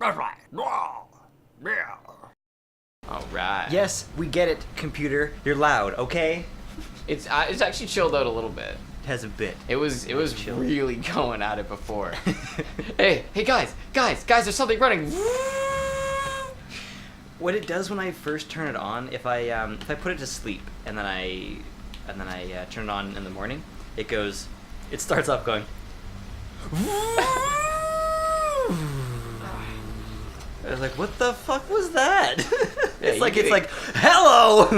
All right. Yes, we get it, computer. You're loud, okay? It's actually chilled out a little bit. It has a bit. It was really going at it before. hey guys, there's something running. What it does when I first turn it on, if I put it to sleep and then I turn it on in the morning, it starts off going. I was like, what the fuck was that? It's like hello.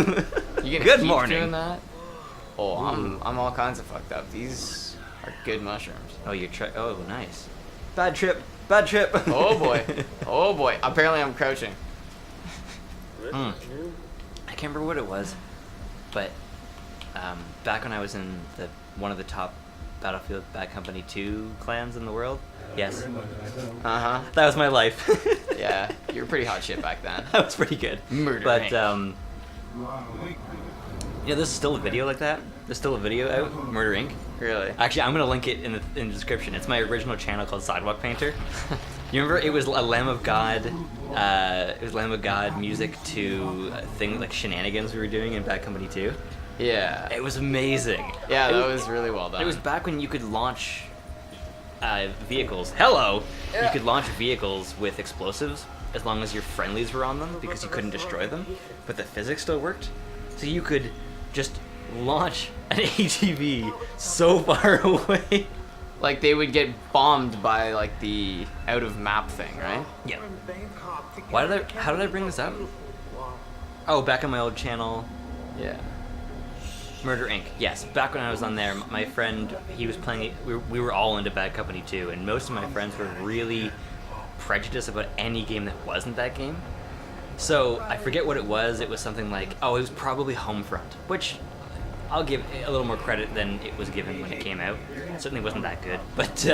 You Good keep morning. doing that? Oh, I'm all kinds of fucked up. These are good mushrooms. Oh, oh, nice. Bad trip. Oh boy. Apparently I'm crouching. I can't remember what it was, but back when I was in one of the top Battlefield Bad Company 2 clans in the world. Yes. Uh-huh. That was my life. Yeah, you were pretty hot shit back then. That was pretty good. Murder. But there's still a video like that. There's still a video out, Murder Inc. Really? Actually, I'm gonna link it in the description. It's my original channel called Sidewalk Painter. You remember it was a Lamb of God. It was Lamb of God music to things like shenanigans we were doing in Bad Company 2. Yeah. It was amazing. Yeah, that was really well done. It was back when you could launch vehicles. Hello. Yeah. You could launch vehicles with explosives as long as your friendlies were on them because you couldn't destroy them, but the physics still worked. So you could just launch an ATV so far away. Like they would get bombed by like the out of map thing, right? Yeah. How did I bring this up? Oh, back on my old channel. Yeah. Murder Inc. Yes, back when I was on there, my friend, he was playing it. We were all into Bad Company 2, and most of my friends were really prejudiced about any game that wasn't that game. So I forget what it was. It was something like, it was probably Homefront, which I'll give a little more credit than it was given when it came out. It certainly wasn't that good, but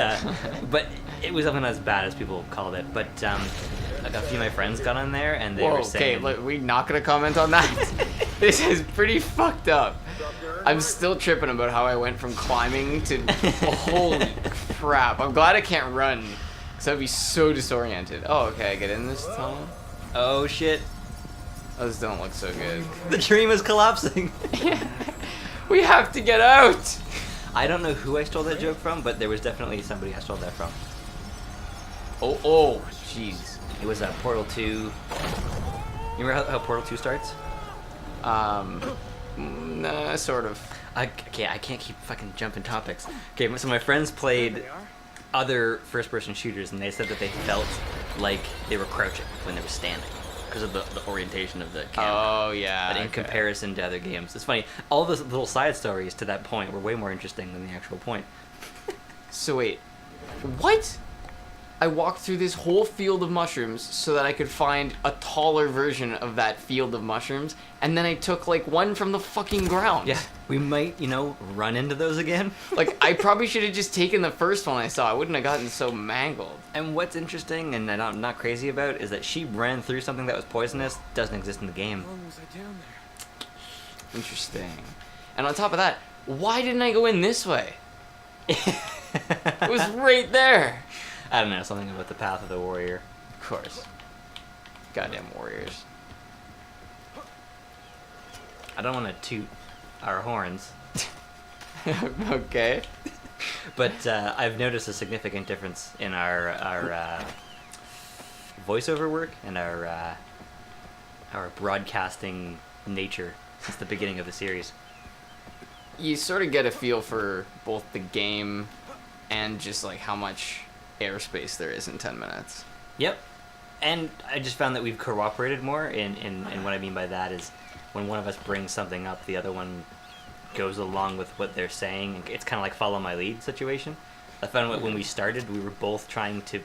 it was something as bad as people called it. But like a few of my friends got on there, and they were saying, okay, look, we're not gonna comment on that. This is pretty fucked up. I'm still tripping about how I went from climbing to holy crap. I'm glad I can't run, because I'd be so disoriented. Oh, okay, I get in this tunnel. oh shit, Those don't look so good. the dream is collapsing. We have to get out. I don't know who I stole that joke from, but there was definitely somebody I stole that from. Oh, jeez. It was Portal 2. You remember how Portal 2 starts? Nah, sort of. I can't keep fucking jumping topics. Okay, so my friends played other first-person shooters, and they said that they felt like they were crouching when they were standing because of the orientation of the camera. Oh, yeah. But in comparison to other games, it's funny. All those little side stories to that point were way more interesting than the actual point. So wait, what? I walked through this whole field of mushrooms so that I could find a taller version of that field of mushrooms, and then I took like one from the fucking ground. Yeah, we might, run into those again. Like, I probably should have just taken the first one I saw. I wouldn't have gotten so mangled. And what's interesting and I'm not crazy about is that she ran through something that was poisonous, doesn't exist in the game. How long was I down there? Interesting. And on top of that, why didn't I go in this way? It was right there. I don't know, something about the path of the warrior. Of course. Goddamn warriors. I don't want to toot our horns, Okay. but I've noticed a significant difference in our voiceover work and our broadcasting nature since the beginning of the series. You sort of get a feel for both the game and just like how much airspace there is in 10 minutes. Yep. And I just found that we've cooperated more, and what I mean by that is when one of us brings something up, the other one goes along with what they're saying. It's kind of like follow my lead situation. I found when we started, we were both trying to,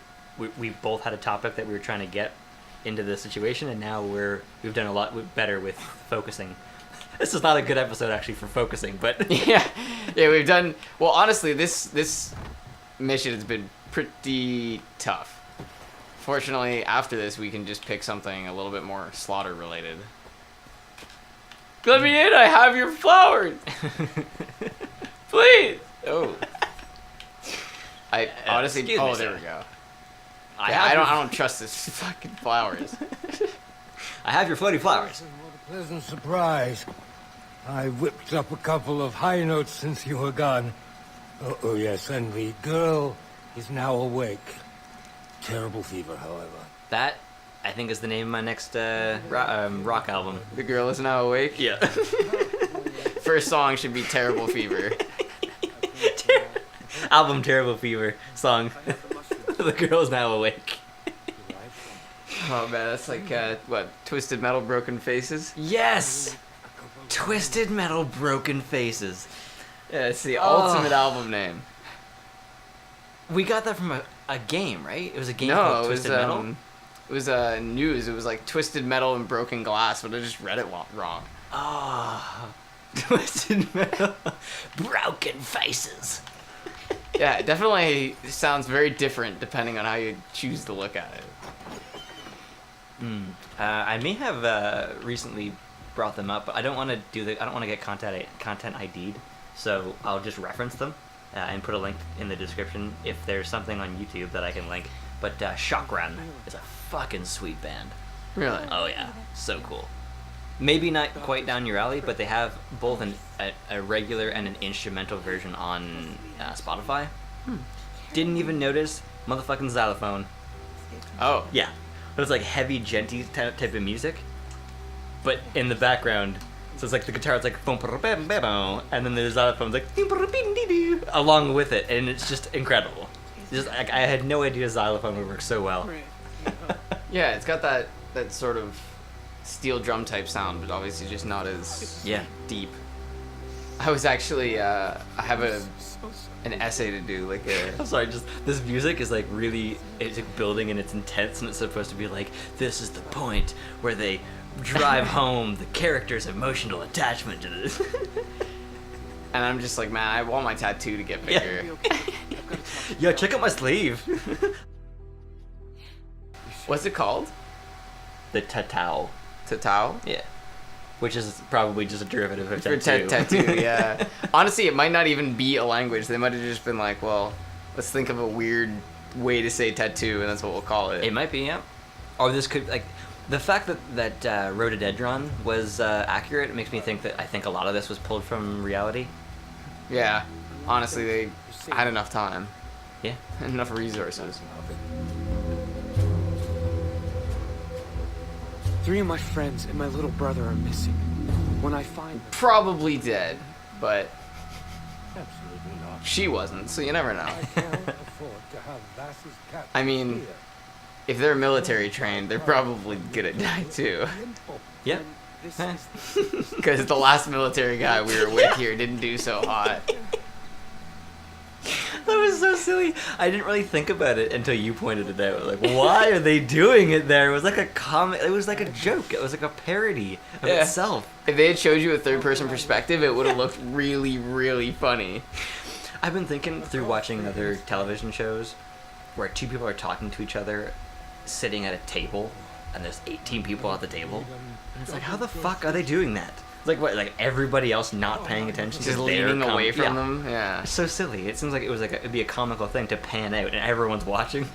we both had a topic that we were trying to get into the situation, and now we've done a lot better with focusing. This is not a good episode actually for focusing, but yeah, we've done well. Honestly, this mission has been pretty tough. Fortunately, after this, we can just pick something a little bit more slaughter related. Let me in! I have your flowers! Please! Oh. I honestly... Excuse Oh, me, there sir. we go. I don't trust this fucking flowers. I have your floaty flowers. What a pleasant surprise. I whipped up a couple of high notes since you were gone. Oh, yes, and the girl is now awake. Terrible fever, however. That, I think, is the name of my next rock album. The girl is now awake. Yeah. First song should be Terrible Fever. Album Terrible Fever. Song. The girl is now awake. Oh man, that's like what? Twisted Metal, Broken Faces. Yes. Twisted Metal, Broken Faces. Yeah, it's the ultimate album name. We got that from a game, right? It was a game No, called it was Twisted Metal. it was news. It was like Twisted Metal and Broken Glass, but I just read it wrong. Oh. Twisted Metal, Broken Faces. Yeah, it definitely sounds very different depending on how you choose to look at it. I may have recently brought them up, but I don't want to I don't want to get content ID'd, so I'll just reference them and put a link in the description if there's something on YouTube that I can link. But Chakran is a fucking sweet band. Really? Oh yeah, so cool. Maybe not quite down your alley, but they have both a regular and an instrumental version on Spotify. Didn't even notice motherfucking xylophone. Oh. Yeah. But it's like heavy, genty type of music. But in the background, so it's like the guitar is like and then the xylophone's like along with it, and it's just incredible. Just I had no idea xylophone would work so well. Yeah, it's got that sort of steel drum type sound, but obviously just not as deep. I was actually I have an essay to do, like a... I'm sorry, just this music is like really, it's like building and it's intense, and it's supposed to be like, this is the point where they drive home the character's emotional attachment to this. And I'm just like, man, I want my tattoo to get bigger. Yo, check out my sleeve. What's it called? The tatau. Tatau? Yeah. Which is probably just a derivative of For tattoo. tattoo, yeah. Honestly, it might not even be a language. They might have just been like, well, let's think of a weird way to say tattoo, and that's what we'll call it. It might be, yeah. Or this could, like, the fact that rhododendron was accurate makes me think that I think a lot of this was pulled from reality. Yeah. Honestly, they had enough time. Yeah. Enough resources. 3 of my friends and my little brother are missing. When I find them, Probably dead, but Absolutely not. she wasn't, so you never know. I can't afford to have Vass's cat I mean, here. if they're military trained, they're probably gonna die too. Yeah. this Eh. is Because the last military guy we were with here didn't do so hot. That was so silly. I didn't really think about it until you pointed it out. Like, why are they doing it there? It was like a comic. It was like a joke. It was like a parody of Yeah. itself. If they had showed you a third-person perspective, it would have looked really, really funny. I've been thinking through watching other television shows where 2 people are talking to each other, sitting at a table, and there's 18 people at the table. And it's like, how the fuck are they doing that? Like what? Like everybody else not paying attention, Just to their leaning away from yeah. them. Yeah. It's so silly. It seems like it was like it'd be a comical thing to pan out and everyone's watching.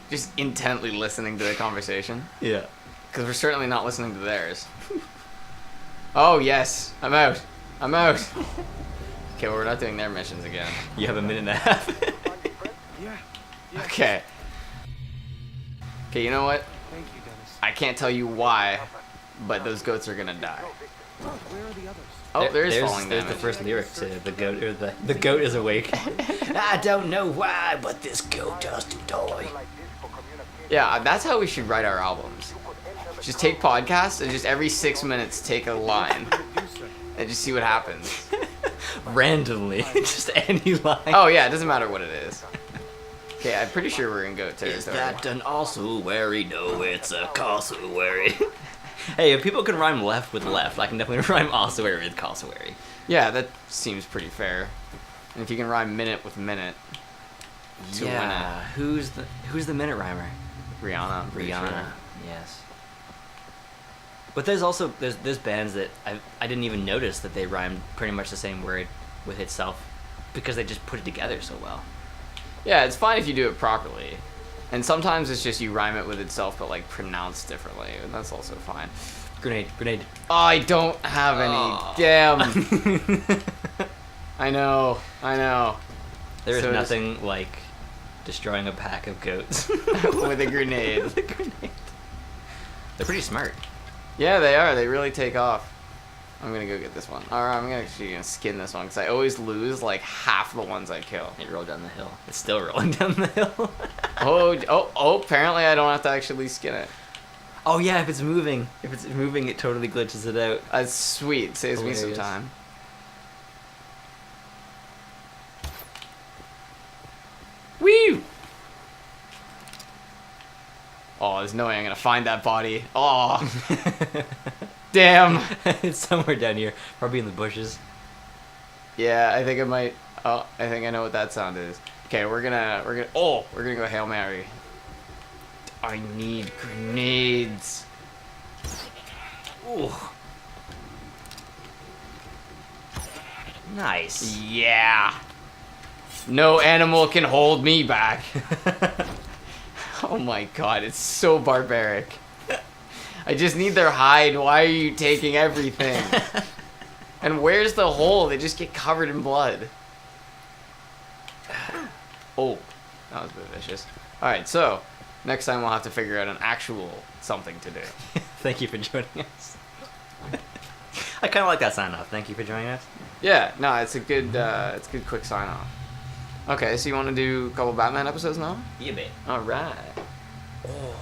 just intently listening to the conversation. Yeah. Because we're certainly not listening to theirs. Oh, yes. I'm out. I'm out. Okay, well, we're not doing their missions again. You have a minute and a half. yeah. Okay. Okay, you know what? Thank you, Dennis. I can't tell you why, but those goats are gonna die. Oh, where are the others? Oh, there's falling there's damage. the first lyric to the goat, or the goat is awake. I don't know why, but this goat has to die. Yeah, that's how we should write our albums. Just take podcasts and just every 6 minutes take a line and just see what happens. Randomly, just any line. Oh yeah, it doesn't matter what it is. Okay, I'm pretty sure we're in goat Is territory. that an ossuary? No, it's a cassowary. Hey, if people can rhyme left with left, I can definitely rhyme ossuary with cassowary. Yeah, that seems pretty fair. And if you can rhyme minute with minute to win it. Who's the minute rhymer? Rihanna, I'm pretty Rihanna. sure. Yes. But there's also there's bands that I didn't even notice that they rhymed pretty much the same word with itself because they just put it together so well. Yeah, it's fine if you do it properly. And sometimes it's just you rhyme it with itself, but like pronounced differently, and that's also fine. Grenade. Oh, I don't have any. Oh. Damn. I know. There So is it nothing like destroying a pack of goats With a grenade. With a grenade. They're pretty smart. Yeah, they are. They really take off. I'm gonna go get this one. Alright, I'm actually gonna skin this one, because I always lose like half the ones I kill. It rolled down the hill. It's still rolling down the hill. Oh, apparently I don't have to actually skin it. Oh yeah, if it's moving, it totally glitches it out. That's sweet. Saves me some Hilarious. time. Woo! Oh, there's no way I'm gonna find that body. Oh, damn. It's somewhere down here, probably in the bushes. Yeah, I think I might. Oh, I think I know what that sound is. Okay, we're gonna go Hail Mary. I need grenades. Ooh. Nice. Yeah. No animal can hold me back. Oh my god, it's so barbaric. I just need their hide. Why are you taking everything? And where's the hole? They just get covered in blood. Oh, that was a bit vicious. Alright, so next time we'll have to figure out an actual something to do. Thank you for joining us. I kind of like that sign off. Thank you for joining us. Yeah, no, it's a good quick sign off. Okay, so you want to do a couple Batman episodes now? Yeah, babe. Alright. Oh.